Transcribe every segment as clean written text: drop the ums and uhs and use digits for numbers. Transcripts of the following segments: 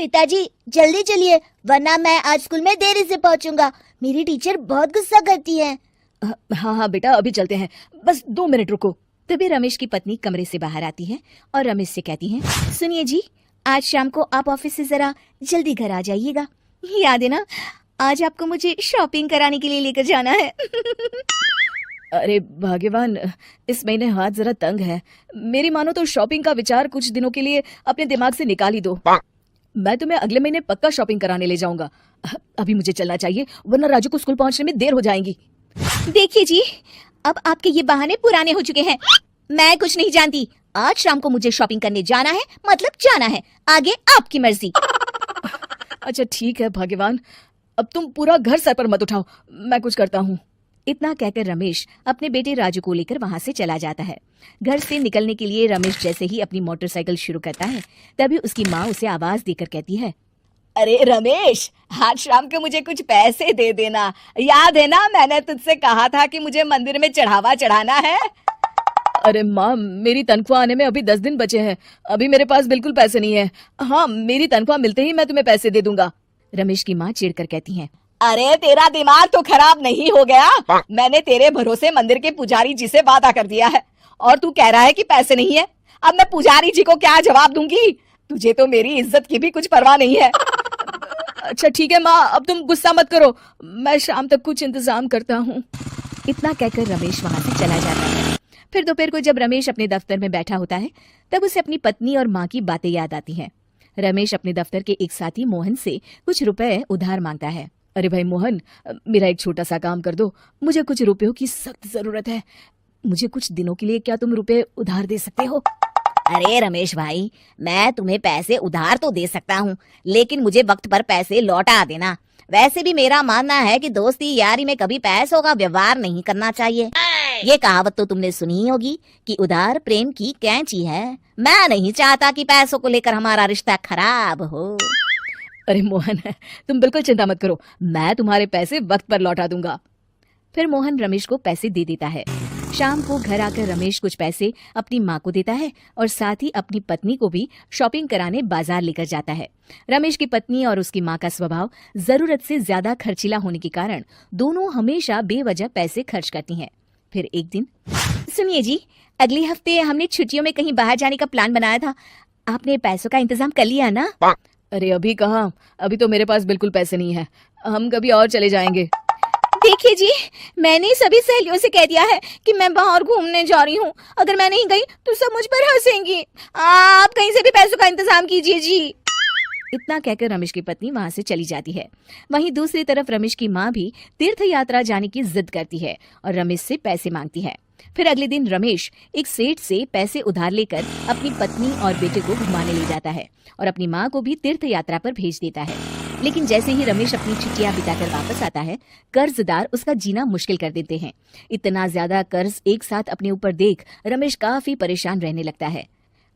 पिताजी जल्दी चलिए, वरना मैं आज स्कूल में देरी से पहुंचूंगा। मेरी टीचर बहुत गुस्सा करती है। हाँ हाँ बेटा, अभी चलते हैं, बस 2 मिनट रुको। तभी रमेश की पत्नी कमरे से बाहर आती है और रमेश से कहती है, सुनिए जी, आज शाम को आप ऑफिस से जरा जल्दी घर आ जाइएगा। याद है ना, आज आपको मुझे शॉपिंग कराने के लिए लेकर जाना है। अरे भाग्यवान, इस महीने हाथ जरा तंग है। मेरी मानो तो शॉपिंग का विचार कुछ दिनों के लिए अपने दिमाग से निकाल ही दो। मैं तुम्हें अगले महीने पक्का शॉपिंग कराने ले जाऊंगा। अभी मुझे चलना चाहिए, वरना राजू को स्कूल पहुंचने में देर हो जाएगी। देखिए जी, अब आपके ये बहाने पुराने हो चुके हैं। मैं कुछ नहीं जानती। आज शाम को मुझे शॉपिंग करने जाना है, मतलब जाना है। आगे आपकी मर्जी। अच्छा ठीक है भाग्यवान, अब तुम पूरा घर सर पर मत उठाओ, मैं कुछ करता हूँ। इतना कहकर रमेश अपने बेटे राजू को लेकर वहां से चला जाता है। घर से निकलने के लिए रमेश जैसे ही अपनी मोटरसाइकिल शुरू करता है, तभी उसकी माँ उसे आवाज देकर कहती है, अरे रमेश, आज शाम को मुझे कुछ पैसे दे देना। याद है ना, मैंने तुझसे कहा था कि मुझे मंदिर में चढ़ावा चढ़ाना है। अरे माँ, मेरी तनख्वाह आने में अभी 10 दिन बचे हैं, अभी मेरे पास बिल्कुल पैसे नहीं है। हाँ, मेरी तनख्वाह मिलते ही मैं तुम्हें पैसे दे दूंगा। रमेश की माँ चिढ़कर कहती है, अरे तेरा दिमाग तो खराब नहीं हो गया? मैंने तेरे भरोसे मंदिर के पुजारी जी से वादा कर दिया है और तू कह रहा है कि पैसे नहीं है। अब मैं पुजारी जी को क्या जवाब दूंगी? तुझे तो मेरी इज्जत की भी कुछ परवाह नहीं है। अच्छा ठीक है माँ, अब तुम गुस्सा मत करो, मैं शाम तक कुछ इंतजाम करता हूँ। इतना कहकर रमेश वहां से चला जाता है। फिर दोपहर को जब रमेश अपने दफ्तर में बैठा होता है, तब उसे अपनी पत्नी और माँ की बातें याद आती हैं। रमेश अपने दफ्तर के एक साथी मोहन से कुछ रुपए उधार मांगता है। अरे भाई मोहन, मेरा एक छोटा सा काम कर दो, मुझे कुछ रुपयों की सख्त जरूरत है। मुझे कुछ दिनों के लिए क्या तुम रुपए उधार दे सकते हो? अरे रमेश भाई, मैं तुम्हें पैसे उधार तो दे सकता हूँ, लेकिन मुझे वक्त पर पैसे लौटा देना। वैसे भी मेरा मानना है कि दोस्ती यारी में कभी पैसों का व्यवहार नहीं करना चाहिए। ये कहावत तो तुमने सुनी ही होगी कि उधार प्रेम की कैंची है। मैं नहीं चाहता कि पैसों को लेकर हमारा रिश्ता खराब हो। अरे मोहन, तुम बिल्कुल चिंता मत करो, मैं तुम्हारे पैसे वक्त पर लौटा दूंगा। फिर मोहन रमेश को पैसे दे देता है। शाम को घर आकर रमेश कुछ पैसे अपनी माँ को देता है और साथ ही अपनी पत्नी को भी शॉपिंग कराने बाजार लेकर जाता है। रमेश की पत्नी और उसकी माँ का स्वभाव जरूरत से ज्यादा खर्चीला होने के कारण दोनों हमेशा बेवजह पैसे खर्च करती हैं। फिर एक दिन, सुनिए जी, अगले हफ्ते हमने छुट्टियों में कहीं बाहर जाने का प्लान बनाया था। आपने पैसों का इंतजाम कर लिया ना? अरे अभी कहाँ, अभी तो मेरे पास बिल्कुल पैसे नहीं है, हम कभी और चले जाएंगे। देखिए जी, मैंने सभी सहेलियों से कह दिया है कि मैं बाहर घूमने जा रही हूँ। अगर मैं नहीं गई तो सब मुझ पर हंसेंगी। आप कहीं से भी पैसों का इंतजाम कीजिए जी। इतना कहकर रमेश की पत्नी वहां से चली जाती है। वहीं दूसरी तरफ रमेश की माँ भी तीर्थ यात्रा जाने की जिद करती है और रमेश से पैसे मांगती है। फिर अगले दिन रमेश एक सेठ से पैसे उधार लेकर अपनी पत्नी और बेटे को घुमाने ले जाता है और अपनी माँ को भी तीर्थ यात्रा पर भेज देता है। लेकिन जैसे ही रमेश अपनी छुट्टियां बिताकर वापस आता है, कर्जदार उसका जीना मुश्किल कर देते हैं। इतना ज्यादा कर्ज एक साथ अपने ऊपर देख रमेश काफी परेशान रहने लगता है।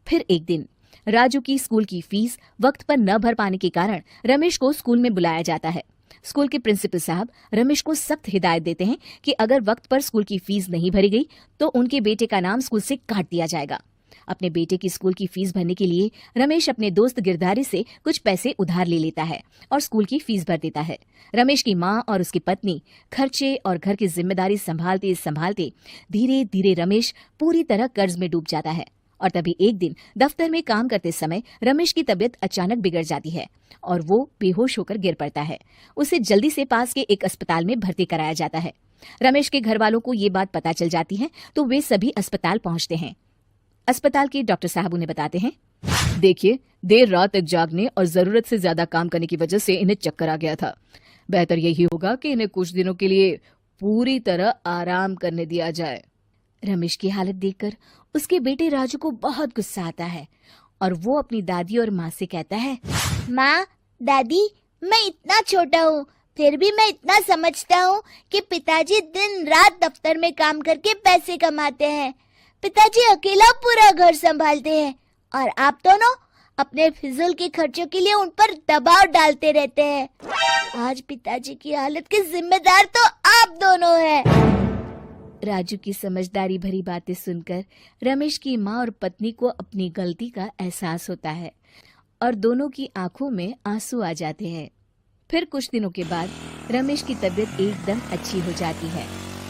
फिर एक दिन राजू की स्कूल की फीस वक्त पर न भर पाने के कारण रमेश को स्कूल में बुलाया जाता है। स्कूल के प्रिंसिपल साहब रमेश को सख्त हिदायत देते हैं कि अगर वक्त पर स्कूल की फीस नहीं भरी गई तो उनके बेटे का नाम स्कूल से काट दिया जाएगा। अपने बेटे की स्कूल की फीस भरने के लिए रमेश अपने दोस्त गिरधारी से कुछ पैसे उधार ले लेता है और स्कूल की फीस भर देता है। रमेश की माँ और उसकी पत्नी खर्चे और घर की जिम्मेदारी संभालते संभालते धीरे धीरे रमेश पूरी तरह कर्ज में डूब जाता है। और तभी एक दिन दफ्तर में काम करते समय रमेश की तबीयत अचानक बिगड़ जाती है और वो बेहोश होकर गिर पड़ता है। उसे जल्दी से पास के एक अस्पताल में भर्ती कराया जाता है। रमेश के घर वालों को ये बात पता चल जाती है तो वे सभी अस्पताल पहुंचते हैं। अस्पताल के डॉक्टर साहब उन्हें बताते हैं, देखिए, देर रात तक जागने और जरूरत से ज्यादा काम करने की वजह से इन्हें चक्कर आ गया था। बेहतर यही होगा कि इन्हें कुछ दिनों के लिए पूरी तरह आराम करने दिया जाए। रमेश की हालत देखकर उसके बेटे राजू को बहुत गुस्सा आता है और वो अपनी दादी और माँ से कहता है, माँ, दादी, मैं इतना छोटा हूँ, फिर भी मैं इतना समझता हूँ कि पिताजी दिन रात दफ्तर में काम करके पैसे कमाते हैं। पिताजी अकेला पूरा घर संभालते हैं और आप दोनों अपने फिजूल के खर्चों के लिए उन पर दबाव डालते रहते हैं। आज पिताजी की हालत के जिम्मेदार तो आप दोनों हैं। राजू की समझदारी भरी बातें सुनकर रमेश की माँ और पत्नी को अपनी गलती का एहसास होता है और दोनों की आंखों में आंसू आ जाते हैं। फिर कुछ दिनों के बाद रमेश की तबीयत एकदम अच्छी हो जाती है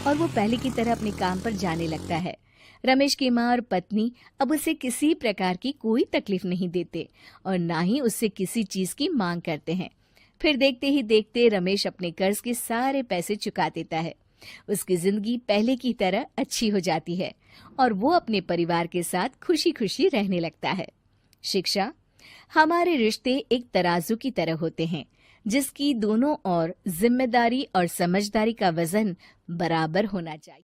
और वो पहले की तरह अपने काम पर जाने लगता है। रमेश की माँ और पत्नी अब उसे किसी प्रकार की कोई तकलीफ नहीं देते और ना ही उससे किसी चीज की मांग करते हैं। फिर देखते ही देखते रमेश अपने कर्ज के सारे पैसे चुका देता है। उसकी जिंदगी पहले की तरह अच्छी हो जाती है और वो अपने परिवार के साथ खुशी खुशी रहने लगता है। शिक्षा, हमारे रिश्ते एक तराजू की तरह होते हैं जिसकी दोनों ओर जिम्मेदारी और समझदारी का वजन बराबर होना चाहिए।